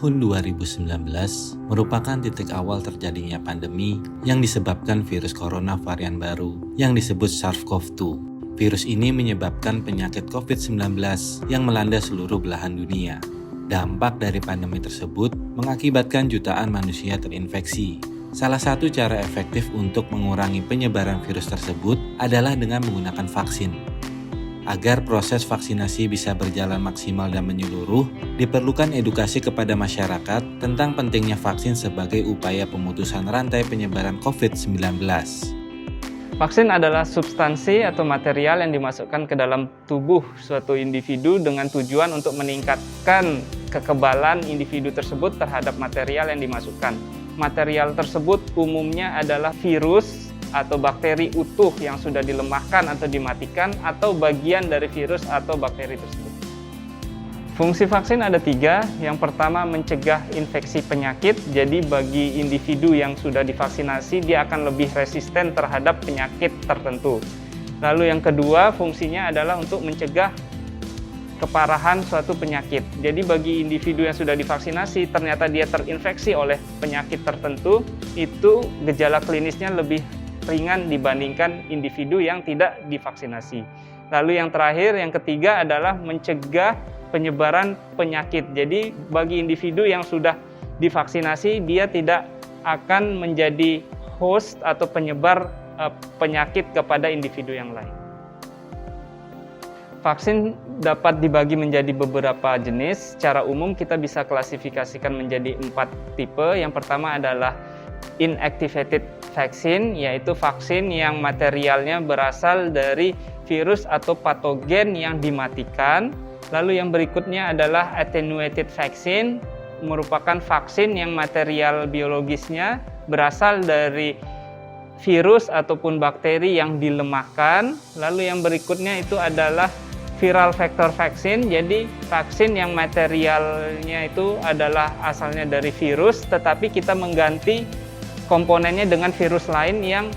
Tahun 2019 merupakan titik awal terjadinya pandemi yang disebabkan virus corona varian baru yang disebut SARS-CoV-2. Virus ini menyebabkan penyakit COVID-19 yang melanda seluruh belahan dunia. Dampak dari pandemi tersebut mengakibatkan jutaan manusia terinfeksi. Salah satu cara efektif untuk mengurangi penyebaran virus tersebut adalah dengan menggunakan vaksin. Agar proses vaksinasi bisa berjalan maksimal dan menyeluruh, diperlukan edukasi kepada masyarakat tentang pentingnya vaksin sebagai upaya pemutusan rantai penyebaran COVID-19. Vaksin adalah substansi atau material yang dimasukkan ke dalam tubuh suatu individu dengan tujuan untuk meningkatkan kekebalan individu tersebut terhadap material yang dimasukkan. Material tersebut umumnya adalah virus atau bakteri utuh yang sudah dilemahkan atau dimatikan atau bagian dari virus atau bakteri tersebut. Fungsi vaksin ada 3. Yang pertama, mencegah infeksi penyakit. Jadi bagi individu yang sudah divaksinasi, dia akan lebih resisten terhadap penyakit tertentu. Lalu yang kedua, fungsinya adalah untuk mencegah keparahan suatu penyakit. Jadi bagi individu yang sudah divaksinasi, ternyata dia terinfeksi oleh penyakit tertentu, itu gejala klinisnya lebih ringan dibandingkan individu yang tidak divaksinasi. Lalu yang terakhir, yang ketiga adalah mencegah penyebaran penyakit. Jadi bagi individu yang sudah divaksinasi, dia tidak akan menjadi host atau penyebar penyakit kepada individu yang lain. Vaksin dapat dibagi menjadi beberapa jenis. Secara umum kita bisa klasifikasikan menjadi 4 tipe. Yang pertama adalah inactivated vaksin, yaitu vaksin yang materialnya berasal dari virus atau patogen yang dimatikan. Lalu yang berikutnya adalah attenuated vaksin, merupakan vaksin yang material biologisnya berasal dari virus ataupun bakteri yang dilemahkan. Lalu yang berikutnya itu adalah viral vector vaksin, jadi vaksin yang materialnya itu adalah asalnya dari virus, tetapi kita mengganti komponennya dengan virus lain yang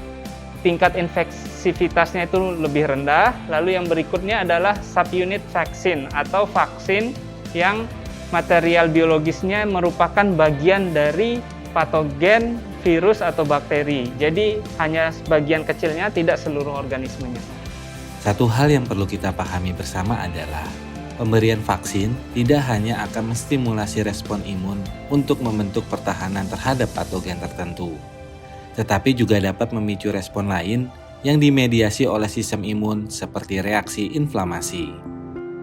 tingkat infeksivitasnya itu lebih rendah. Lalu yang berikutnya adalah subunit vaksin atau vaksin yang material biologisnya merupakan bagian dari patogen virus atau bakteri. Jadi hanya sebagian kecilnya, tidak seluruh organismenya. Satu hal yang perlu kita pahami bersama adalah pemberian vaksin tidak hanya akan menstimulasi respon imun untuk membentuk pertahanan terhadap patogen tertentu, tetapi juga dapat memicu respon lain yang dimediasi oleh sistem imun seperti reaksi inflamasi.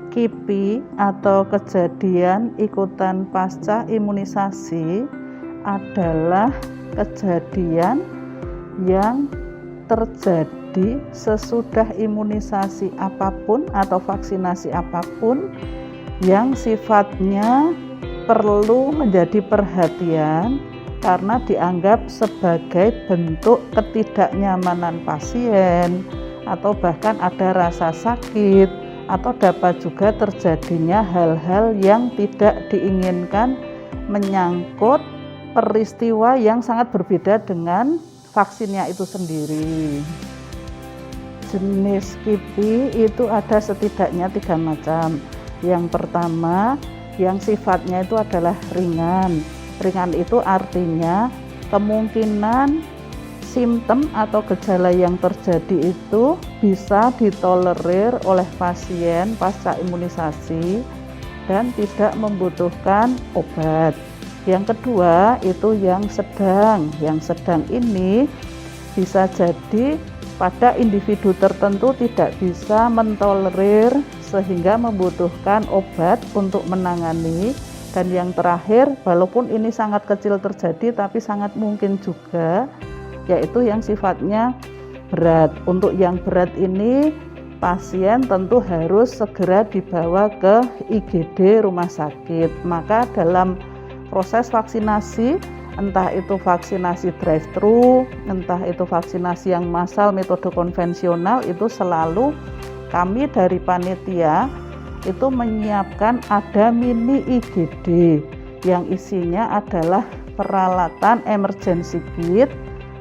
KIPI atau kejadian ikutan pasca imunisasi adalah kejadian yang terjadi sesudah imunisasi apapun atau vaksinasi apapun yang sifatnya perlu menjadi perhatian karena dianggap sebagai bentuk ketidaknyamanan pasien atau bahkan ada rasa sakit atau dapat juga terjadinya hal-hal yang tidak diinginkan menyangkut peristiwa yang sangat berbeda dengan vaksinnya itu sendiri. Jenis KIPI itu ada setidaknya 3 macam. Yang pertama, yang sifatnya itu adalah ringan. Ringan itu artinya kemungkinan simptom atau gejala yang terjadi itu bisa ditolerir oleh pasien pasca imunisasi dan tidak membutuhkan obat. Yang kedua itu yang sedang. Yang sedang ini bisa jadi pada individu tertentu tidak bisa mentolerir sehingga membutuhkan obat untuk menangani. Dan yang terakhir, walaupun ini sangat kecil terjadi tapi sangat mungkin juga, yaitu yang sifatnya berat. Untuk yang berat ini pasien tentu harus segera dibawa ke IGD rumah sakit. Maka dalam proses vaksinasi, entah itu vaksinasi drive-thru, entah itu vaksinasi yang massal metode konvensional, itu selalu kami dari panitia itu menyiapkan ada mini IGD yang isinya adalah peralatan emergency kit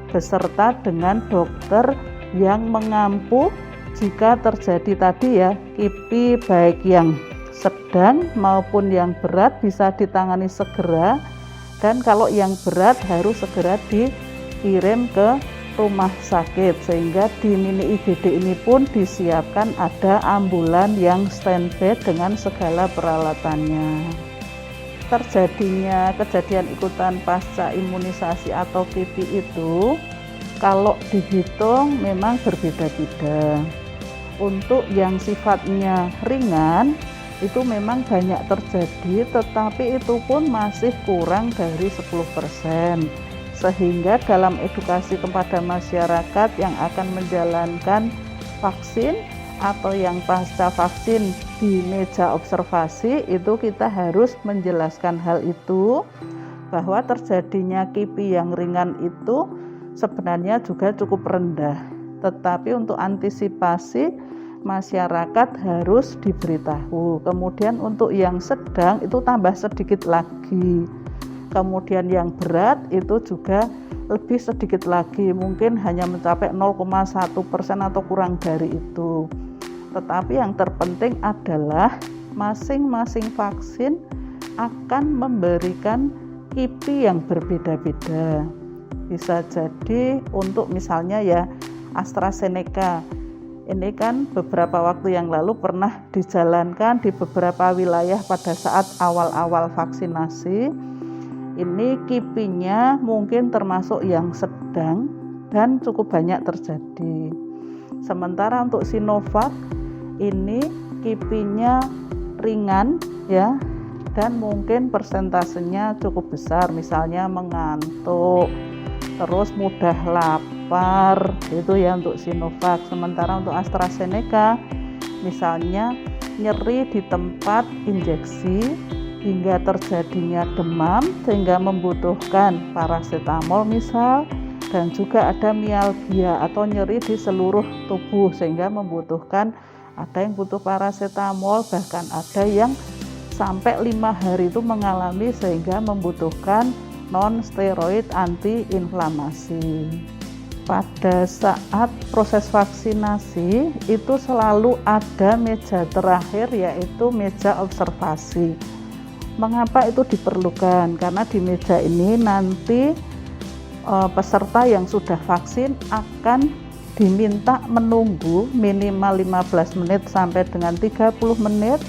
beserta dengan dokter yang mengampu jika terjadi tadi ya KIPI baik yang sedang maupun yang berat bisa ditangani segera, dan kalau yang berat harus segera dikirim ke rumah sakit, sehingga di mini IGD ini pun disiapkan ada ambulan yang standby dengan segala peralatannya. Terjadinya kejadian ikutan pasca imunisasi atau KIPI itu kalau dihitung memang berbeda-beda. Untuk yang sifatnya ringan itu memang banyak terjadi, tetapi itu pun masih kurang dari 10%. Sehingga dalam edukasi kepada masyarakat yang akan menjalankan vaksin atau yang pasca vaksin di meja observasi itu kita harus menjelaskan hal itu, bahwa terjadinya KIPI yang ringan itu sebenarnya juga cukup rendah, tetapi untuk antisipasi masyarakat harus diberitahu. Kemudian untuk yang sedang itu tambah sedikit lagi, kemudian yang berat itu juga lebih sedikit lagi, mungkin hanya mencapai 0,1% atau kurang dari itu. Tetapi yang terpenting adalah masing-masing vaksin akan memberikan KIPI yang berbeda-beda. Bisa jadi untuk misalnya ya AstraZeneca, ini kan beberapa waktu yang lalu pernah dijalankan di beberapa wilayah pada saat awal-awal vaksinasi. Ini KIPI-nya mungkin termasuk yang sedang dan cukup banyak terjadi. Sementara untuk Sinovac ini KIPI-nya ringan ya, dan mungkin persentasenya cukup besar, misalnya mengantuk, terus mudah lapar, itu ya untuk Sinovac. Sementara untuk AstraZeneca misalnya nyeri di tempat injeksi hingga terjadinya demam sehingga membutuhkan paracetamol misal, dan juga ada mialgia atau nyeri di seluruh tubuh sehingga membutuhkan, ada yang butuh paracetamol, bahkan ada yang sampai 5 hari itu mengalami sehingga membutuhkan non-steroid anti-inflamasi. Pada saat proses vaksinasi itu selalu ada meja terakhir, yaitu meja observasi. Mengapa itu diperlukan? Karena di meja ini nanti peserta yang sudah vaksin akan diminta menunggu minimal 15 menit sampai dengan 30 menit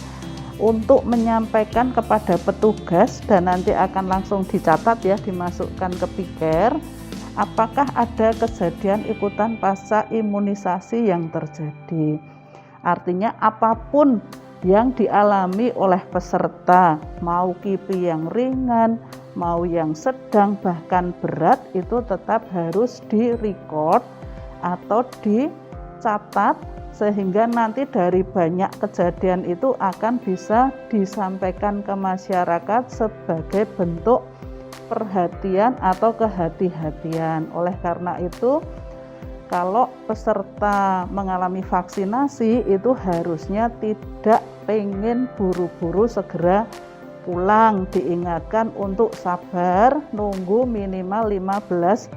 untuk menyampaikan kepada petugas, dan nanti akan langsung dicatat ya, dimasukkan ke piker, apakah ada kejadian ikutan pasca imunisasi yang terjadi. Artinya apapun yang dialami oleh peserta, mau KIPI yang ringan, mau yang sedang, bahkan berat, itu tetap harus di-record atau dicatat, sehingga nanti dari banyak kejadian itu akan bisa disampaikan ke masyarakat sebagai bentuk perhatian atau kehati-hatian. Oleh karena itu, kalau peserta mengalami vaksinasi itu harusnya tidak pengen buru-buru segera pulang, diingatkan untuk sabar, nunggu minimal 15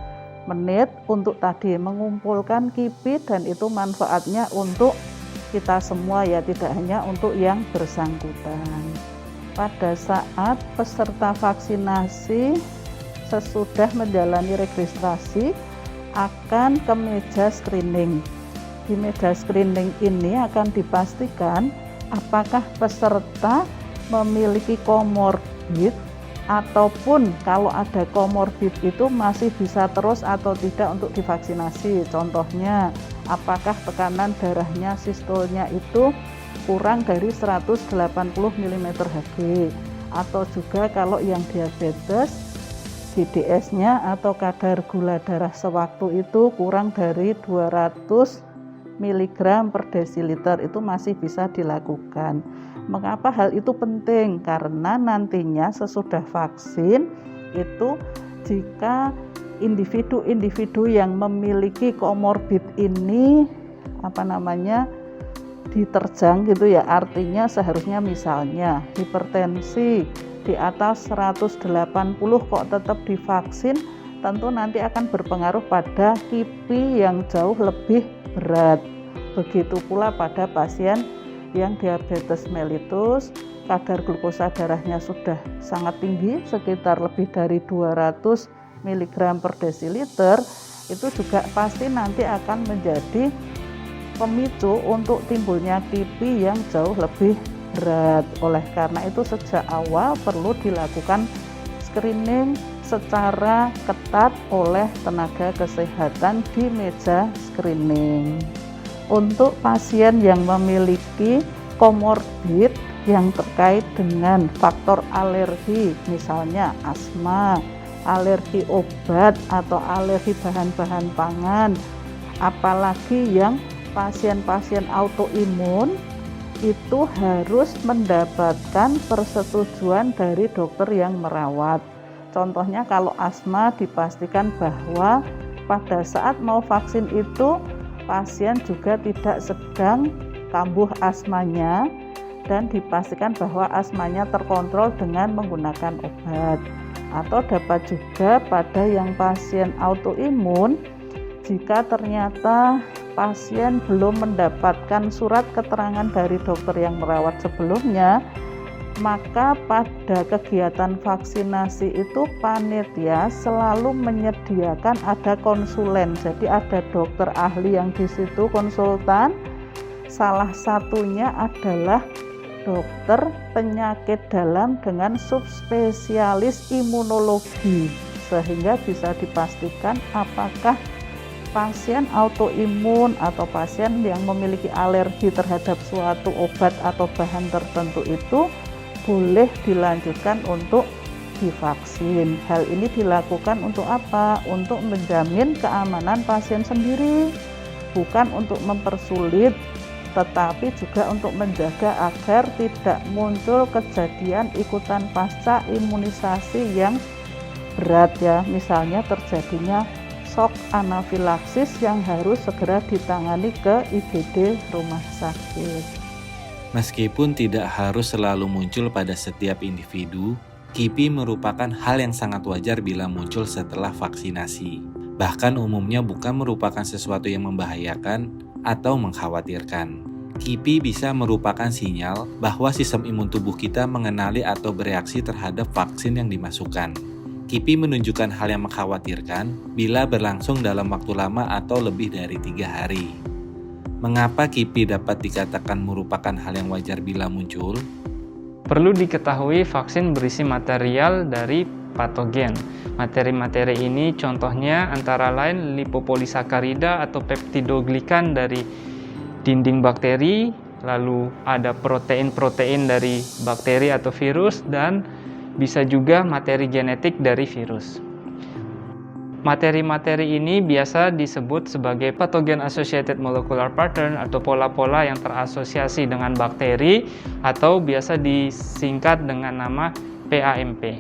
menit untuk tadi mengumpulkan KIPI, dan itu manfaatnya untuk kita semua ya, tidak hanya untuk yang bersangkutan. Pada saat peserta vaksinasi sesudah menjalani registrasi akan ke meja screening. Di meja screening ini akan dipastikan apakah peserta memiliki komorbid, ataupun kalau ada komorbid itu masih bisa terus atau tidak untuk divaksinasi. Contohnya, apakah tekanan darahnya sistolnya itu kurang dari 180 mm/Hg, atau juga kalau yang diabetes GDS-nya atau kadar gula darah sewaktu itu kurang dari 200 mg/dl, itu masih bisa dilakukan. Mengapa hal itu penting? Karena nantinya sesudah vaksin itu jika individu-individu yang memiliki komorbid ini diterjang gitu ya, artinya seharusnya misalnya hipertensi di atas 180 kok tetap divaksin, tentu nanti akan berpengaruh pada KIPI yang jauh lebih berat. Begitu pula pada pasien yang diabetes mellitus, kadar glukosa darahnya sudah sangat tinggi, sekitar lebih dari 200 mg per desiliter, itu juga pasti nanti akan menjadi pemicu untuk timbulnya kipi yang jauh lebih berat. Oleh karena itu sejak awal perlu dilakukan screening secara ketat oleh tenaga kesehatan di meja screening. Untuk pasien yang memiliki komorbid yang terkait dengan faktor alergi, misalnya asma, alergi obat atau alergi bahan-bahan pangan, apalagi yang pasien-pasien autoimun, itu harus mendapatkan persetujuan dari dokter yang merawat. Contohnya kalau asma, dipastikan bahwa pada saat mau vaksin itu pasien juga tidak sedang kambuh asmanya, dan dipastikan bahwa asmanya terkontrol dengan menggunakan obat. Atau dapat juga pada yang pasien autoimun, jika ternyata pasien belum mendapatkan surat keterangan dari dokter yang merawat sebelumnya, maka pada kegiatan vaksinasi itu panitia selalu menyediakan ada konsulen. Jadi ada dokter ahli yang di situ konsultan. Salah satunya adalah dokter penyakit dalam dengan subspesialis imunologi, sehingga bisa dipastikan apakah pasien autoimun atau pasien yang memiliki alergi terhadap suatu obat atau bahan tertentu itu boleh dilanjutkan untuk divaksin. Hal ini dilakukan untuk apa? Untuk menjamin keamanan pasien sendiri, bukan untuk mempersulit, tetapi juga untuk menjaga agar tidak muncul kejadian ikutan pasca imunisasi yang berat ya, misalnya terjadinya shock anafilaksis yang harus segera ditangani ke IGD rumah sakit. Meskipun tidak harus selalu muncul pada setiap individu, kipi merupakan hal yang sangat wajar bila muncul setelah vaksinasi. Bahkan umumnya bukan merupakan sesuatu yang membahayakan atau mengkhawatirkan. Kipi bisa merupakan sinyal bahwa sistem imun tubuh kita mengenali atau bereaksi terhadap vaksin yang dimasukkan. Kipi menunjukkan hal yang mengkhawatirkan bila berlangsung dalam waktu lama atau lebih dari 3 hari. Mengapa kipi dapat dikatakan merupakan hal yang wajar bila muncul? Perlu diketahui vaksin berisi material dari patogen. Materi-materi ini contohnya antara lain lipopolisakarida atau peptidoglikan dari dinding bakteri, lalu ada protein-protein dari bakteri atau virus, dan bisa juga materi genetik dari virus. Materi-materi ini biasa disebut sebagai pathogen associated molecular pattern atau pola-pola yang terasosiasi dengan bakteri, atau biasa disingkat dengan nama PAMP.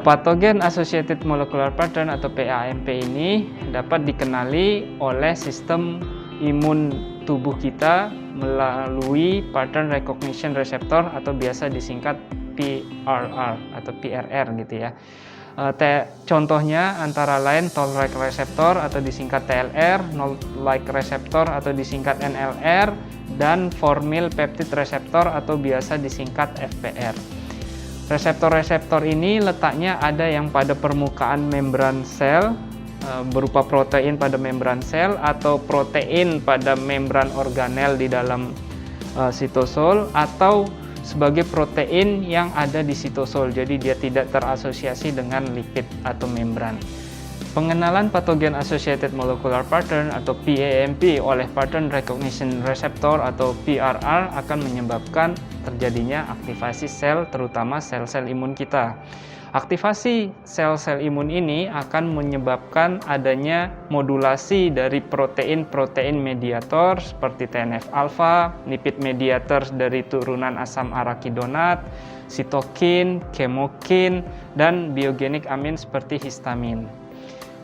Pathogen associated molecular pattern atau PAMP ini dapat dikenali oleh sistem imun tubuh kita melalui pattern recognition receptor atau biasa disingkat PRR atau PRR gitu ya. Contohnya antara lain toll-like receptor atau disingkat TLR, null-like receptor atau disingkat NLR, dan formyl peptide receptor atau biasa disingkat FPR. Reseptor-reseptor ini letaknya ada yang pada permukaan membran sel, berupa protein pada membran sel atau protein pada membran organel di dalam sitosol, atau sebagai protein yang ada di sitosol, jadi dia tidak terasosiasi dengan lipid atau membran. Pengenalan patogen associated molecular pattern atau PAMP oleh pattern recognition receptor atau PRR akan menyebabkan terjadinya aktivasi sel, terutama sel-sel imun kita. Aktivasi sel-sel imun ini akan menyebabkan adanya modulasi dari protein-protein mediator seperti TNF-alpha, lipid mediator dari turunan asam arakidonat, sitokin, kemokin, dan biogenik amin seperti histamin.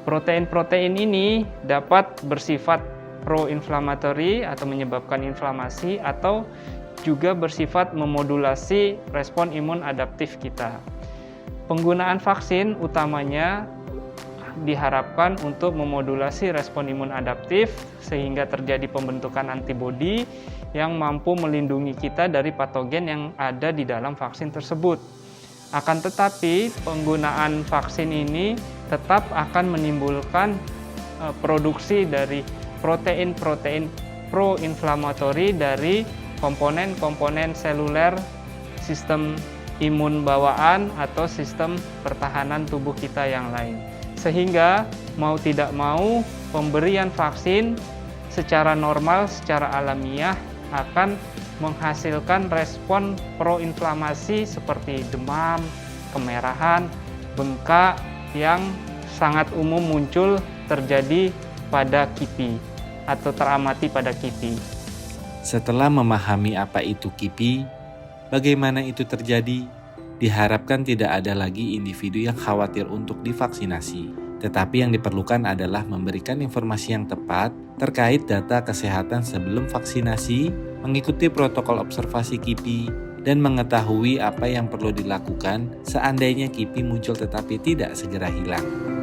Protein-protein ini dapat bersifat pro-inflammatory atau menyebabkan inflamasi, atau juga bersifat memodulasi respon imun adaptif kita. Penggunaan vaksin utamanya diharapkan untuk memodulasi respon imun adaptif sehingga terjadi pembentukan antibodi yang mampu melindungi kita dari patogen yang ada di dalam vaksin tersebut. Akan tetapi, penggunaan vaksin ini tetap akan menimbulkan produksi dari protein-protein pro-inflamatori dari komponen-komponen seluler sistem imun bawaan atau sistem pertahanan tubuh kita yang lain. Sehingga mau tidak mau pemberian vaksin secara normal, secara alamiah akan menghasilkan respon proinflamasi seperti demam, kemerahan, bengkak yang sangat umum muncul terjadi pada KIPI atau teramati pada KIPI. Setelah memahami apa itu KIPI, bagaimana itu terjadi, diharapkan tidak ada lagi individu yang khawatir untuk divaksinasi. Tetapi yang diperlukan adalah memberikan informasi yang tepat terkait data kesehatan sebelum vaksinasi, mengikuti protokol observasi KIPI, dan mengetahui apa yang perlu dilakukan seandainya KIPI muncul tetapi tidak segera hilang.